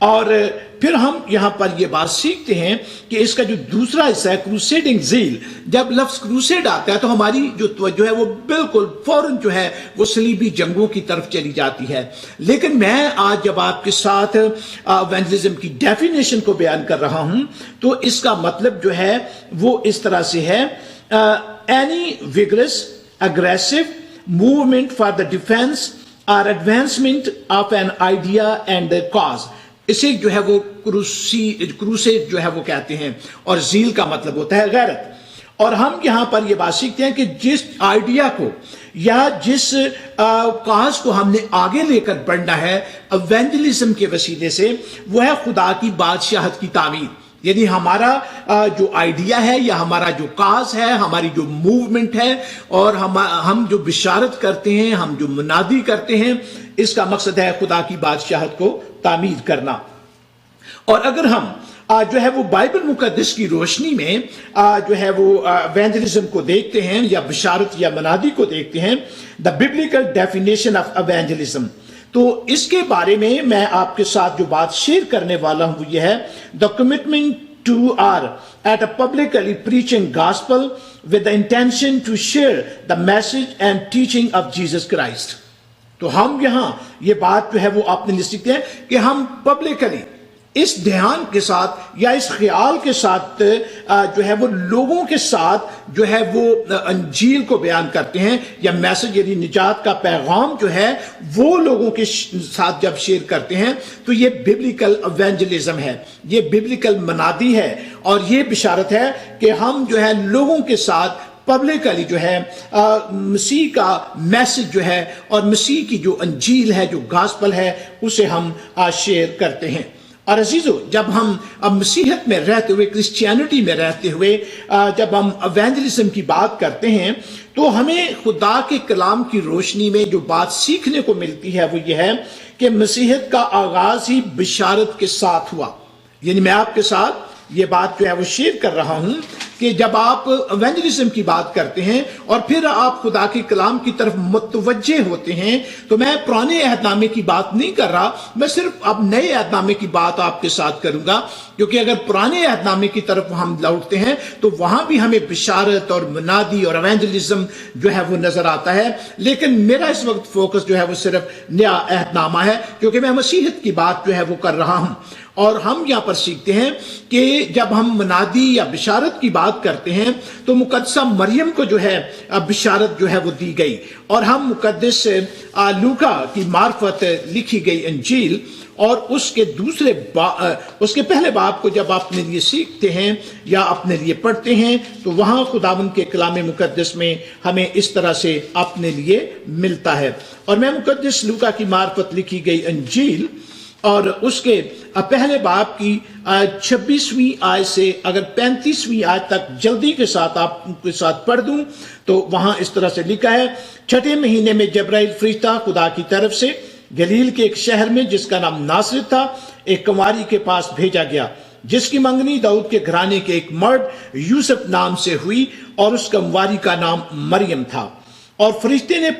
اور پھر ہم یہاں پر یہ بات سیکھتے ہیں کہ اس کا جو دوسرا حصہ ہے کروسیڈنگ زیل، جب لفظ کروسیڈ آتا ہے تو ہماری جو توجہ ہے وہ بالکل فوراً جو ہے وہ صلیبی جنگوں کی طرف چلی جاتی ہے. لیکن میں آج جب آپ کے ساتھ ایونجلزم کی ڈیفینیشن کو بیان کر رہا ہوں تو اس کا مطلب جو ہے وہ اس طرح سے ہے: any vigorous, aggressive movement for the defense or advancement of an idea and a cause. اسے جو ہے وہ کروسیڈ جو ہے وہ کہتے ہیں، اور زیل کا مطلب ہوتا ہے غیرت. اور ہم یہاں پر یہ بات سیکھتے ہیں کہ جس آئیڈیا کو یا جس کاز کو ہم نے آگے لے کر بڑھنا ہے ایونجلزم کے وسیلے سے، وہ ہے خدا کی بادشاہت کی تعمیر. یعنی ہمارا جو آئیڈیا ہے یا ہمارا جو کاز ہے، ہماری جو موومنٹ ہے، اور ہم جو بشارت کرتے ہیں، ہم جو منادی کرتے ہیں، اس کا مقصد ہے خدا کی بادشاہت کو تعمیر کرنا. اور اگر ہم جو ہے وہ بائبل مقدس کی روشنی میں جو ہے وہ ایونجلزم کو دیکھتے ہیں یا بشارت یا منادی کو دیکھتے ہیں، دا ببلیکل ڈیفینیشن آف ایونجلزم، تو اس کے بارے میں میں آپ کے ساتھ جو بات شیئر کرنے والا ہوں وہ یہ ہے: the commitment to are at a publicly preaching gospel with the intention to share the message and teaching of Jesus Christ. تو ہم یہاں یہ بات جو ہے وہ اپنے لیے سیکھتے ہیں کہ ہم پبلکلی اس دھیان کے ساتھ یا اس خیال کے ساتھ جو ہے وہ لوگوں کے ساتھ جو ہے وہ انجیل کو بیان کرتے ہیں، یا میسج یعنی نجات کا پیغام جو ہے وہ لوگوں کے ساتھ جب شیئر کرتے ہیں، تو یہ ببلیکل ایونجلزم ہے، یہ ببلیکل منادی ہے، اور یہ بشارت ہے کہ ہم جو ہے لوگوں کے ساتھ پبلکلی جو ہے مسیح کا میسج جو ہے اور مسیح کی جو انجیل ہے، جو گاسپل ہے، اسے ہم شیئر کرتے ہیں. اور عزیزو، جب ہم مسیحیت میں رہتے ہوئے، کرسچینٹی میں رہتے ہوئے جب ہم ایونجلزم کی بات کرتے ہیں تو ہمیں خدا کے کلام کی روشنی میں جو بات سیکھنے کو ملتی ہے وہ یہ ہے کہ مسیحیت کا آغاز ہی بشارت کے ساتھ ہوا. یعنی میں آپ کے ساتھ یہ بات جو ہے وہ شیئر کر رہا ہوں کہ جب آپ ایونجلزم کی بات کرتے ہیں اور پھر آپ خدا کے کلام کی طرف متوجہ ہوتے ہیں، تو میں پرانے عہد نامے کی بات نہیں کر رہا، میں صرف اب نئے عہد نامے کی بات آپ کے ساتھ کروں گا، کیونکہ اگر پرانے عہد نامے کی طرف ہم لوٹتے ہیں تو وہاں بھی ہمیں بشارت اور منادی اور ایونجلزم جو ہے وہ نظر آتا ہے. لیکن میرا اس وقت فوکس جو ہے وہ صرف نیا عہد نامہ ہے، کیونکہ میں مسیحیت کی بات جو ہے وہ کر رہا ہوں. اور ہم یہاں پر سیکھتے ہیں کہ جب ہم منادی یا بشارت کی بات کرتے ہیں تو مقدسہ مریم کو جو ہے بشارت جو ہے وہ دی گئی، اور ہم مقدس لوکا کی معرفت لکھی گئی انجیل اور اس کے پہلے باب کو جب اپنے لیے سیکھتے ہیں یا اپنے لیے پڑھتے ہیں تو وہاں خداوند کے کلام مقدس میں ہمیں اس طرح سے اپنے لیے ملتا ہے. اور میں مقدس لوکا کی معرفت لکھی گئی انجیل اور اس کے پہلے باب کی 26ویں آیت سے اگر 35ویں آیت تک جلدی کے ساتھ آپ کے ساتھ پڑھ دوں تو وہاں اس طرح سے لکھا ہے: چھٹے مہینے میں جبرائیل فرشتہ خدا کی طرف سے گلیل کے ایک شہر میں جس کا نام ناصرت تھا ایک کنواری کے پاس بھیجا گیا، جس کی منگنی داؤد کے گھرانے کے ایک مرد یوسف نام سے ہوئی، اور اس کنواری کا نام مریم تھا. اور فرشتے نے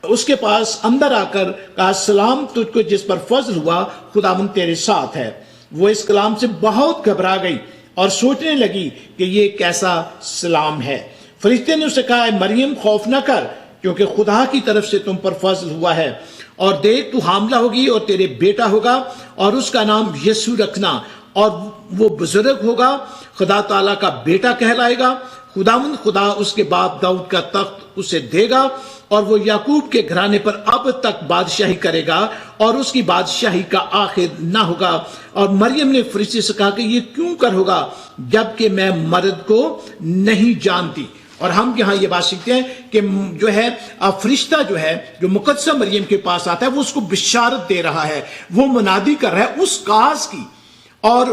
اس کے پاس اندر آ کر کہا: سلام تجھ کو جس پر فضل ہوا، خداوند تیرے ساتھ ہے. وہ اس کلام سے بہت گھبرا گئی اور سوچنے لگی کہ یہ کیسا سلام ہے. فرشتے نے اسے کہا: مریم خوف نہ کر، کیونکہ خدا کی طرف سے تم پر فضل ہوا ہے، اور دیکھ تو حاملہ ہوگی اور تیرے بیٹا ہوگا، اور اس کا نام یسوع رکھنا، اور وہ بزرگ ہوگا، خدا تعالیٰ کا بیٹا کہلائے گا. خداوند خدا اس کے باپ داؤد کا تخت اسے دے گا، اور وہ یعقوب کے گھرانے پر اب تک بادشاہی کرے گا، اور اس کی بادشاہی کا آخر نہ ہوگا. اور مریم نے فرشتے سے کہا کہ یہ کیوں کر ہوگا جبکہ میں مرد کو نہیں جانتی. اور ہم یہاں یہ بات سیکھتے ہیں کہ جو ہے فرشتہ جو ہے جو مقدسہ مریم کے پاس آتا ہے وہ اس کو بشارت دے رہا ہے، وہ منادی کر رہا ہے اس کاز کی، اور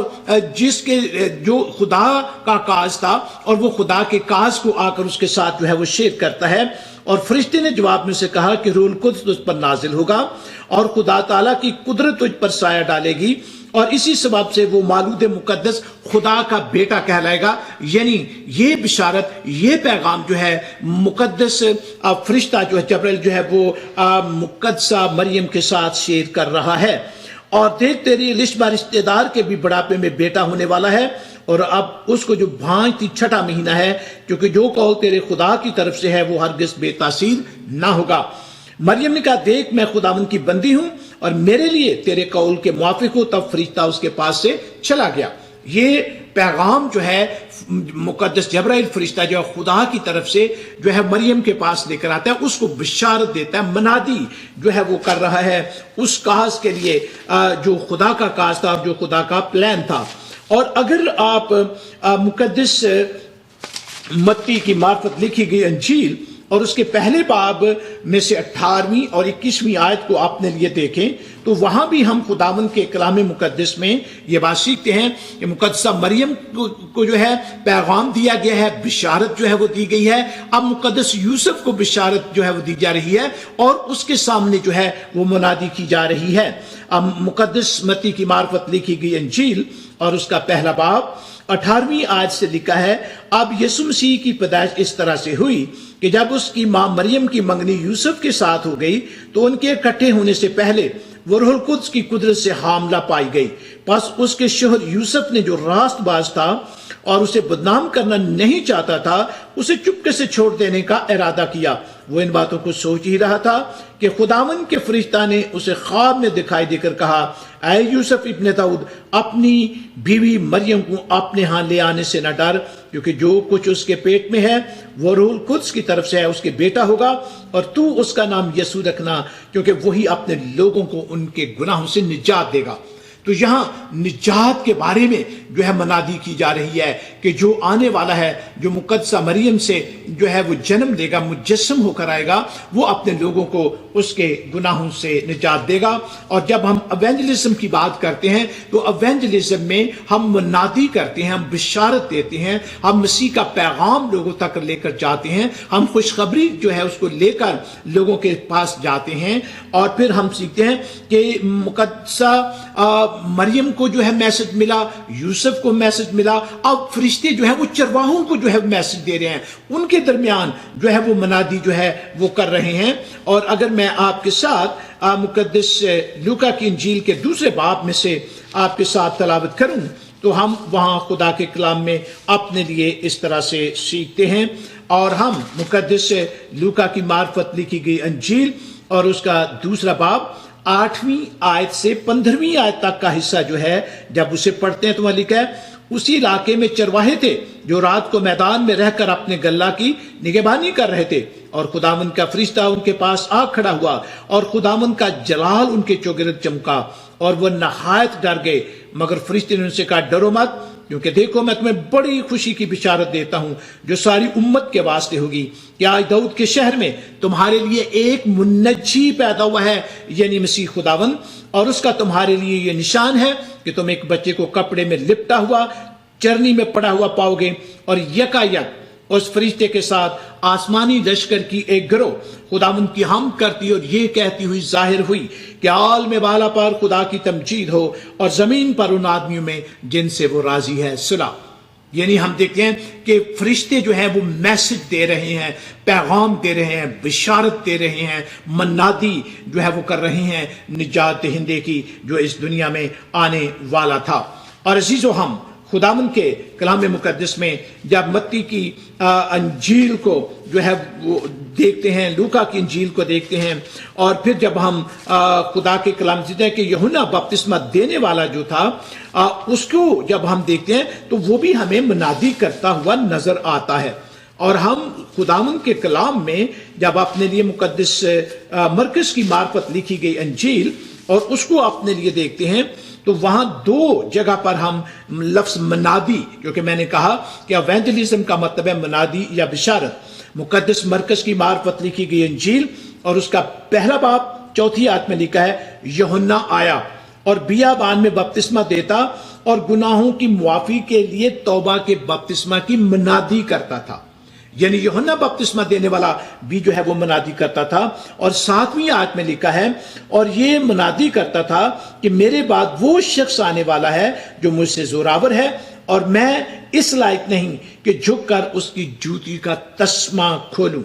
جس کے جو خدا کا کاز تھا، اور وہ خدا کے کاز کو آ کر اس کے ساتھ جو ہے وہ شیئر کرتا ہے. اور فرشتے نے جواب میں سے کہا کہ روح القدس تجھ پر نازل ہوگا، اور خدا تعالیٰ کی قدرت تجھ پر سایہ ڈالے گی، اور اسی سبب سے وہ مولود مقدس خدا کا بیٹا کہلائے گا. یعنی یہ بشارت، یہ پیغام جو ہے مقدس فرشتہ جو ہے جبرائیل جو ہے وہ مقدسہ مریم کے ساتھ شیئر کر رہا ہے. اور دیکھ تیری رشتہ رشتے دار کے بھی بڑھاپے میں بیٹا ہونے والا ہے، اور اب اس کو جو بھانجتی چھٹا مہینہ ہے، کیونکہ جو قول تیرے خدا کی طرف سے ہے وہ ہرگز بے تاثیر نہ ہوگا۔ مریم نے کہا دیکھ میں خداوند کی بندی ہوں اور میرے لیے تیرے قول کے موافق ہو، تب فرشتہ اس کے پاس سے چلا گیا۔ یہ پیغام جو ہے مقدس جبرائیل فرشتہ جو خدا کی طرف سے جو ہے مریم کے پاس لے کر آتا ہے، اس کو بشارت دیتا ہے، منادی جو ہے وہ کر رہا ہے اس کاز کے لیے جو خدا کا کاز تھا اور جو خدا کا پلان تھا۔ اور اگر آپ مقدس متی کی معرفت لکھی گئی انجیل اور اس کے پہلے باب میں سے 18ویں اور 21ویں آیت کو آپ نے لیے دیکھیں تو وہاں بھی ہم خداوند کے کلام مقدس میں یہ بات سیکھتے ہیں کہ مقدسہ مریم کو جو ہے پیغام دیا گیا ہے، بشارت جو ہے وہ دی گئی ہے۔ اب مقدس یوسف کو بشارت جو ہے وہ دی جا رہی ہے اور اس کے سامنے جو ہے وہ منادی کی جا رہی ہے۔ اب مقدس متی کی معرفت لکھی گئی انجیل اور اس کا پہلا باب 18ویں آیت سے لکھا ہے، اب یسوع مسیح کی پیدائش اس طرح سے ہوئی کہ جب اس کی ماں مریم کی منگنی یوسف کے ساتھ ہو گئی تو ان کے اکٹھے ہونے سے پہلے وہ روح القدس کی قدرت سے حاملہ پائی گئی۔ پس اس کے شوہر یوسف نے جو راست باز تھا اور اسے بدنام کرنا نہیں چاہتا تھا، اسے چپکے سے چھوڑ دینے کا ارادہ کیا۔ وہ ان باتوں کو سوچ ہی رہا تھا کہ خداوند کے فرشتہ نے اسے خواب میں دکھائی دے کر کہا، اے یوسف ابن داؤد، اپنی بیوی مریم کو اپنے ہاں لے آنے سے نہ ڈر، کیونکہ جو کچھ اس کے پیٹ میں ہے وہ روح القدس کی طرف سے ہے، اس کے بیٹا ہوگا، اور تو اس کا نام یسوع رکھنا، کیونکہ وہی اپنے لوگوں کو ان کے گناہوں سے نجات دے گا۔ تو یہاں نجات کے بارے میں جو ہے منادی کی جا رہی ہے کہ جو آنے والا ہے، جو مقدسہ مریم سے جو ہے وہ جنم لے گا، مجسم ہو کر آئے گا، وہ اپنے لوگوں کو اس کے گناہوں سے نجات دے گا۔ اور جب ہم ایونجلزم کی بات کرتے ہیں تو ایونجلزم میں ہم منادی کرتے ہیں، ہم بشارت دیتے ہیں، ہم مسیح کا پیغام لوگوں تک لے کر جاتے ہیں، ہم خوشخبری جو ہے اس کو لے کر لوگوں کے پاس جاتے ہیں۔ اور پھر ہم سیکھتے ہیں کہ مقدسہ مریم کو جو ہے میسج ملا، یوسف کو میسج ملا، اب فرشتے جو ہیں وہ چرواہوں کو جو ہے میسج دے رہے ہیں، ان کے درمیان جو ہے وہ منادی جو ہے وہ کر رہے ہیں۔ اور اگر میں آپ کے ساتھ مقدس لوکا کی انجیل کے دوسرے باب میں سے آپ کے ساتھ تلاوت کروں تو ہم وہاں خدا کے کلام میں اپنے لیے اس طرح سے سیکھتے ہیں۔ اور ہم مقدس لوکا کی معرفت لکھی گئی انجیل اور اس کا دوسرا باب 8ویں آیت سے 15ویں آیت تک کا حصہ جو ہے جب اسے پڑھتے ہیں تو وہاں لکھا ہے، اسی علاقے میں چرواہے تھے جو رات کو میدان میں رہ کر اپنے گلہ کی نگہبانی کر رہے تھے، اور خداوند کا فرشتہ ان کے پاس آ کھڑا ہوا اور خداوند کا جلال ان کے چوگرد چمکا اور وہ نہایت ڈر گئے۔ مگر فرشتے نے ان سے کہا، ڈرو مت، کیونکہ دیکھو میں تمہیں بڑی خوشی کی بشارت دیتا ہوں جو ساری امت کے واسطے ہوگی، کہ آج داؤد کے شہر میں تمہارے لیے ایک منجی پیدا ہوا ہے، یعنی مسیح خداوند، اور اس کا تمہارے لیے یہ نشان ہے کہ تم ایک بچے کو کپڑے میں لپٹا ہوا چرنی میں پڑا ہوا پاؤ گے۔ اور یکایک اس فرشتے کے ساتھ آسمانی لشکر کی ایک گروہ خداوند کی حمد کرتی اور یہ کہتی ہوئی ظاہر ہوئی کہ عالم بالا پر خدا کی تمجید ہو اور زمین پر ان آدمیوں میں جن سے وہ راضی ہے صلح۔ یعنی ہم دیکھتے ہیں کہ فرشتے جو ہیں وہ میسج دے رہے ہیں، پیغام دے رہے ہیں، بشارت دے رہے ہیں، منادی جو ہے وہ کر رہے ہیں نجات دہندے کی جو اس دنیا میں آنے والا تھا۔ اور عزیزو، ہم خداوند کے کلام مقدس میں جب متی کی انجیل کو جو ہے وہ دیکھتے ہیں، لوکا کی انجیل کو دیکھتے ہیں، اور پھر جب ہم خدا کے کلام دیتے ہیں کہ یوحنا بپتسمہ دینے والا جو تھا اس کو جب ہم دیکھتے ہیں تو وہ بھی ہمیں منادی کرتا ہوا نظر آتا ہے۔ اور ہم خداوند کے کلام میں جب اپنے لیے مقدس مرکز کی معرفت لکھی گئی انجیل اور اس کو اپنے لیے دیکھتے ہیں تو وہاں دو جگہ پر ہم لفظ منادی، کیونکہ میں نے کہا کہ ایونجلزم کا مطلب ہے منادی یا بشارت، مقدس مرکز کی معرفت لکھی گئی انجیل اور اس کا پہلا باب 4 آیت میں لکھا ہے، یوحنا آیا اور بیابان میں بپتسمہ دیتا اور گناہوں کی معافی کے لیے توبہ کے بپتسمہ کی منادی کرتا تھا۔ یعنی یوحنا بپتسمہ دینے والا بھی جو ہے وہ منادی کرتا تھا، اور 7ویں آیت میں لکھا ہے، اور یہ منادی کرتا تھا کہ میرے بعد وہ شخص آنے والا ہے جو مجھ سے زوراور ہے اور میں اس لائق نہیں کہ جھک کر اس کی جوتی کا تسمہ کھولوں۔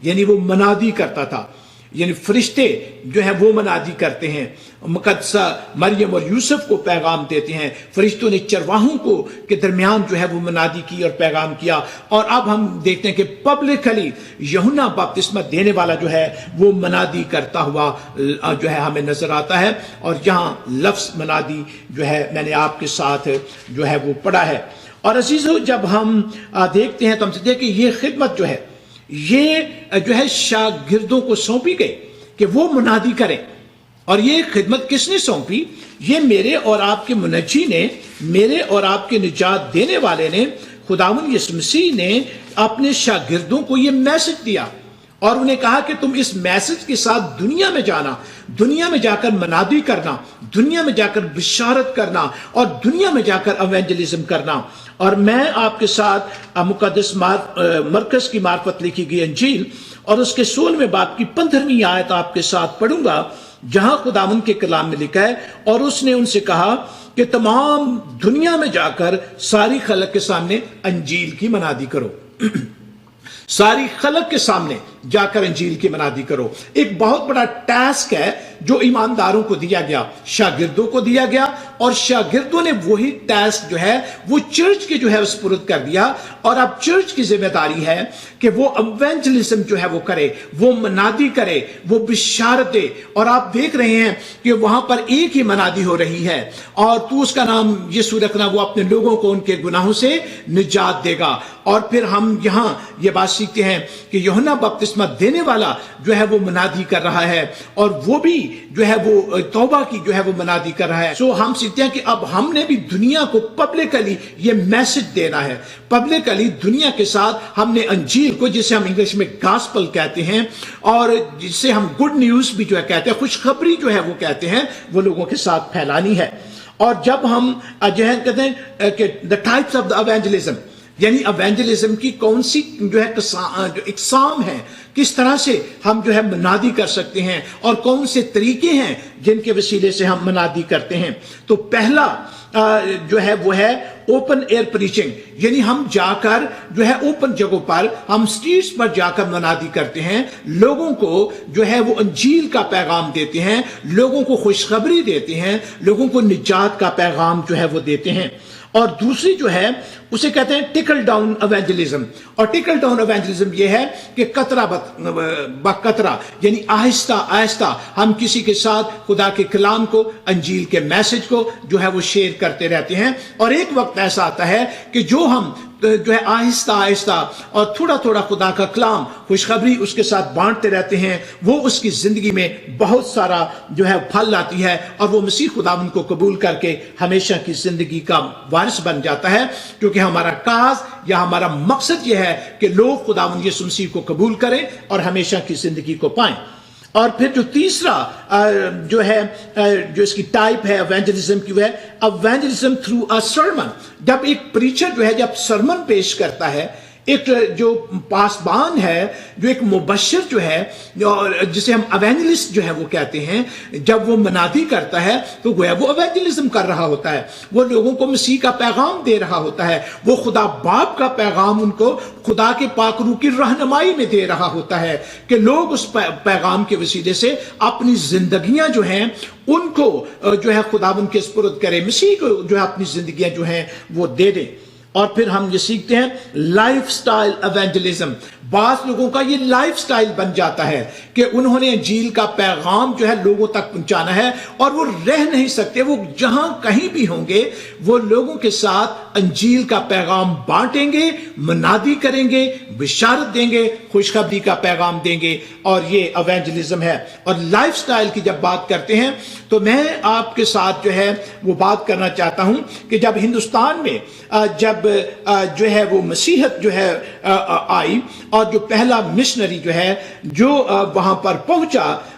یعنی وہ منادی کرتا تھا۔ یعنی فرشتے جو ہیں وہ منادی کرتے ہیں، مقدسہ مریم اور یوسف کو پیغام دیتے ہیں، فرشتوں نے چرواہوں کو کے درمیان جو ہے وہ منادی کی اور پیغام کیا، اور اب ہم دیکھتے ہیں کہ پبلکلی یوحنا بپتسمہ دینے والا جو ہے وہ منادی کرتا ہوا جو ہے ہمیں نظر آتا ہے، اور یہاں لفظ منادی جو ہے میں نے آپ کے ساتھ جو ہے وہ پڑھا ہے۔ اور عزیزو، جب ہم دیکھتے ہیں تو ہم سمجھتے ہیں کہ یہ خدمت جو ہے یہ جو ہے شاگردوں کو سونپی گئی کہ وہ منادی کریں، اور یہ خدمت کس نے سونپی؟ یہ میرے اور آپ کے منجی نے، میرے اور آپ کے نجات دینے والے نے، خداوند یسوع مسیح نے اپنے شاگردوں کو یہ میسج دیا اور انہیں کہا کہ تم اس میسج کے ساتھ دنیا میں جانا، دنیا میں جا کر منادی کرنا، دنیا میں جا کر بشارت کرنا، اور دنیا میں جا کر ایونجلزم کرنا۔ اور میں آپ کے ساتھ مقدس مرکز کی معرفت لکھی گئی انجیل اور اس کے 16ویں باب کی 15ویں آیت آپ کے ساتھ پڑھوں گا، جہاں خداوند کے کلام میں لکھا ہے، اور اس نے ان سے کہا کہ تمام دنیا میں جا کر ساری خلق کے سامنے انجیل کی منادی کرو۔ ساری خلق کے سامنے جا کر انجیل کی منادی کرو۔ ایک بہت بڑا ٹاسک ہے جو ایمانداروں کو دیا گیا، شاگردوں کو دیا گیا، اور شاگردوں نے وہی ٹاسک جو ہے وہ چرچ کے جو ہے سپرد کر دیا، اور اب چرچ کی ذمہ داری ہے کہ وہ ایونجلزم جو ہے وہ کرے، وہ منادی کرے، وہ بشارت دے۔ اور آپ دیکھ رہے ہیں کہ وہاں پر ایک ہی منادی ہو رہی ہے، اور تو اس کا نام یسوع رکھنا، وہ اپنے لوگوں کو ان کے گناہوں سے نجات دے گا۔ اور پھر ہم یہاں یہ بات سیکھتے ہیں کہ یوحنا بپتسمہ دینے والا جو ہے وہ منادی کر رہا ہے، اور وہ بھی جو ہے وہ توبہ کی جو ہے وہ منادی کر رہا ہے۔ سو ہم سیکھتے ہیں کہ اب ہم نے بھی دنیا کو پبلکلی یہ میسج دینا ہے، پبلکلی دنیا کے ساتھ ہم نے انجیل کو، جسے ہم انگلش میں گاسپل کہتے ہیں، اور جسے ہم گڈ نیوز بھی جو ہے کہتے ہیں، خوشخبری جو ہے وہ کہتے ہیں، وہ لوگوں کے ساتھ پھیلانی ہے۔ اور جب ہم جو ہے کہتے ہیں کہ the types of the evangelism، یعنی ایونجلزم کی کون سی جو ہے جو اقسام ہیں، کس طرح سے ہم جو ہے منادی کر سکتے ہیں، اور کون سے طریقے ہیں جن کے وسیلے سے ہم منادی کرتے ہیں۔ تو پہلا جو ہے وہ ہے اوپن ایئر پریچنگ، یعنی ہم جا کر جو ہے اوپن جگہوں پر، ہم سٹریٹس پر جا کر منادی کرتے ہیں، لوگوں کو جو ہے وہ انجیل کا پیغام دیتے ہیں، لوگوں کو خوشخبری دیتے ہیں، لوگوں کو نجات کا پیغام جو ہے وہ دیتے ہیں۔ اور دوسری جو ہے اسے کہتے ہیں ٹکل ڈاؤن ایونجلزم، اور ٹکل ڈاؤن ایونجلزم یہ ہے کہ قطرہ بقطرہ، یعنی آہستہ آہستہ ہم کسی کے ساتھ خدا کے کلام کو، انجیل کے میسج کو جو ہے وہ شیئر کرتے رہتے ہیں، اور ایک وقت ایسا آتا ہے کہ جو ہم جو ہے آہستہ آہستہ اور تھوڑا تھوڑا خدا کا کلام، خوشخبری اس کے ساتھ بانٹتے رہتے ہیں، وہ اس کی زندگی میں بہت سارا جو ہے پھل لاتی ہے، اور وہ مسیح خداوند کو قبول کر کے ہمیشہ کی زندگی کا وارث بن جاتا ہے، کیونکہ ہمارا کاز یا ہمارا مقصد یہ ہے کہ لوگ خداوند یسوع مسیح کو قبول کریں اور ہمیشہ کی زندگی کو پائیں۔ اور پھر جو تیسرا جو ہے جو اس کی ٹائپ ہے ایونجلزم کی، وہ ہے ایونجلزم تھرو اے سرمن۔ جب ایک پریچر جو ہے جب سرمن پیش کرتا ہے، ایک جو پاسبان ہے، جو ایک مبشر جو ہے، جسے ہم ایونجلسٹ جو ہے وہ کہتے ہیں، جب وہ منادی کرتا ہے تو گویا وہ ایونجلزم کر رہا ہوتا ہے، وہ لوگوں کو مسیح کا پیغام دے رہا ہوتا ہے، وہ خدا باپ کا پیغام ان کو خدا کے پاک روح کی رہنمائی میں دے رہا ہوتا ہے، کہ لوگ اس پیغام کے وسیلے سے اپنی زندگیاں جو ہیں ان کو جو ہے خداوند کے سپرد کرے، مسیح کو جو ہے اپنی زندگیاں جو ہیں وہ دے دیں۔ اور پھر ہم یہ سیکھتے ہیں لائف سٹائل ایونجلزم۔ بعض لوگوں کا یہ لائف سٹائل بن جاتا ہے کہ انہوں نے انجیل کا پیغام جو ہے لوگوں تک پہنچانا ہے، اور وہ رہ نہیں سکتے، وہ جہاں کہیں بھی ہوں گے وہ لوگوں کے ساتھ انجیل کا پیغام بانٹیں گے، منادی کریں گے، بشارت دیں گے، خوشخبری کا پیغام دیں گے، اور یہ ایونجلزم ہے۔ اور لائف سٹائل کی جب بات کرتے ہیں تو میں آپ کے ساتھ جو ہے وہ بات کرنا چاہتا ہوں کہ جب ہندوستان میں جب جو ہے وہ مسیحت جو ہے آئی، اور جو پہلا مشنری جو ہے جو وہاں پر پہنچا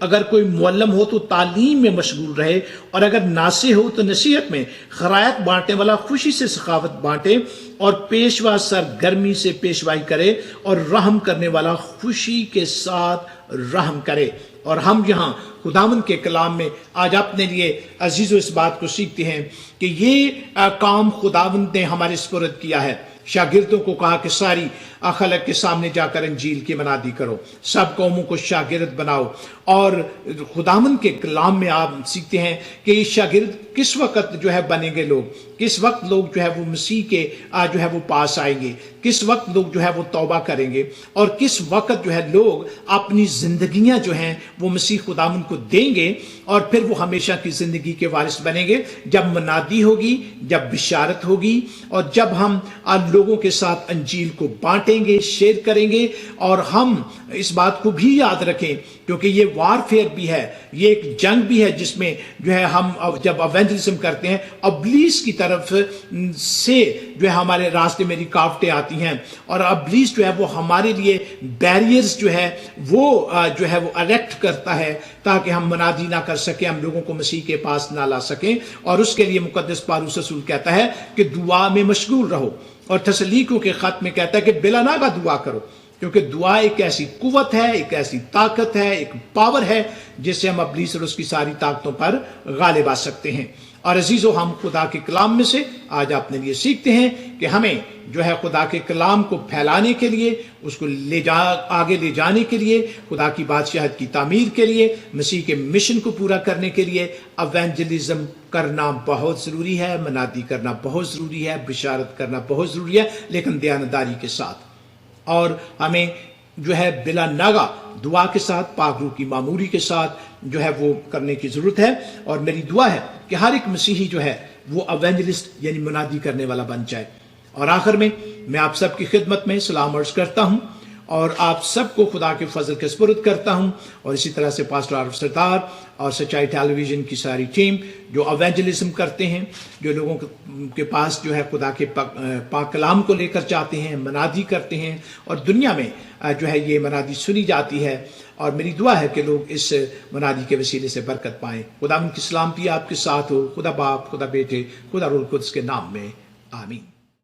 اگر کوئی معلم ہو تو تعلیم میں مشغول رہے، اور اگر ناصح ہو تو نصیحت میں، خرائط بانٹنے والا خوشی سے سخاوت بانٹے، اور پیشوا سرگرمی سے پیشوائی کرے، اور رحم کرنے والا خوشی کے ساتھ رحم کرے۔ اور ہم یہاں خداوند کے کلام میں آج اپنے لیے عزیزو اس بات کو سیکھتے ہیں کہ یہ کام خداوند نے ہمارے سپرد کیا ہے۔ شاگردوں کو کہا کہ ساری خلق کے سامنے جا کر انجیل کی منادی کرو، سب قوموں کو شاگرد بناؤ۔ اور خداوند کے کلام میں آپ سیکھتے ہیں کہ یہ شاگرد کس وقت جو ہے بنیں گے، لوگ کس وقت لوگ جو ہے وہ مسیح کے جو ہے وہ پاس آئیں گے، کس وقت لوگ جو ہے وہ توبہ کریں گے، اور کس وقت جو ہے لوگ اپنی زندگیاں جو ہیں وہ مسیح خداوند کو دیں گے، اور پھر وہ ہمیشہ کی زندگی کے وارث بنیں گے، جب منادی ہوگی، جب بشارت ہوگی، اور جب ہم لوگوں کے ساتھ انجیل کو بانٹیں گے، شیئر کریں گے۔ اور ہم اس بات کو بھی یاد رکھیں کیونکہ یہ وارفیئر بھی ہے، یہ ایک جنگ بھی ہے جس میں جو ہے ہم جب ایونجلزم کرتے ہیں، ابلیس کی طرف سے جو ہے ہمارے راستے میں رکاوٹیں آتی ہیں، اور ابلیس جو ہے وہ ہمارے لیے بیریئرز جو ہے وہ اریکٹ کرتا ہے تاکہ ہم منادی نہ کر سکیں، ہم لوگوں کو مسیح کے پاس نہ لا سکیں۔ اور اس کے لیے مقدس پالوس رسول کہتا ہے کہ دعا میں مشغول رہو، اور تسلیکوں کے خط میں کہتا ہے کہ بلا ناغہ دعا کرو، کیونکہ دعا ایک ایسی قوت ہے، ایک ایسی طاقت ہے، ایک پاور ہے جس سے ہم ابلیس اور اس کی ساری طاقتوں پر غالب آ سکتے ہیں۔ اور عزیزو، ہم خدا کے کلام میں سے آج اپنے لیے سیکھتے ہیں کہ ہمیں جو ہے خدا کے کلام کو پھیلانے کے لیے، اس کو آگے لے جانے کے لیے، خدا کی بادشاہت کی تعمیر کے لیے، مسیح کے مشن کو پورا کرنے کے لیے ایونجلزم کرنا بہت ضروری ہے، منادی کرنا بہت ضروری ہے، بشارت کرنا بہت ضروری ہے، لیکن دیانتداری کے ساتھ۔ اور ہمیں جو ہے بلا ناغہ دعا کے ساتھ، پاک روح کی معموری کے ساتھ جو ہے وہ کرنے کی ضرورت ہے۔ اور میری دعا ہے کہ ہر ایک مسیحی جو ہے وہ ایونجلسٹ یعنی منادی کرنے والا بن جائے۔ اور آخر میں آپ سب کی خدمت میں سلام عرض کرتا ہوں، اور آپ سب کو خدا کے فضل کے سپرد کرتا ہوں، اور اسی طرح سے پاسٹر عارف سردار اور سچائی ٹیلی ویژن کی ساری ٹیم جو ایونجلزم کرتے ہیں، جو لوگوں کے پاس جو ہے خدا کے پاک کلام کو لے کر جاتے ہیں، منادی کرتے ہیں، اور دنیا میں جو ہے یہ منادی سنی جاتی ہے۔ اور میری دعا ہے کہ لوگ اس منادی کے وسیلے سے برکت پائیں۔ خدا ان کی سلامتی آپ کے ساتھ ہو، خدا باپ، خدا بیٹے، خدا روح القدس کے نام میں، آمین۔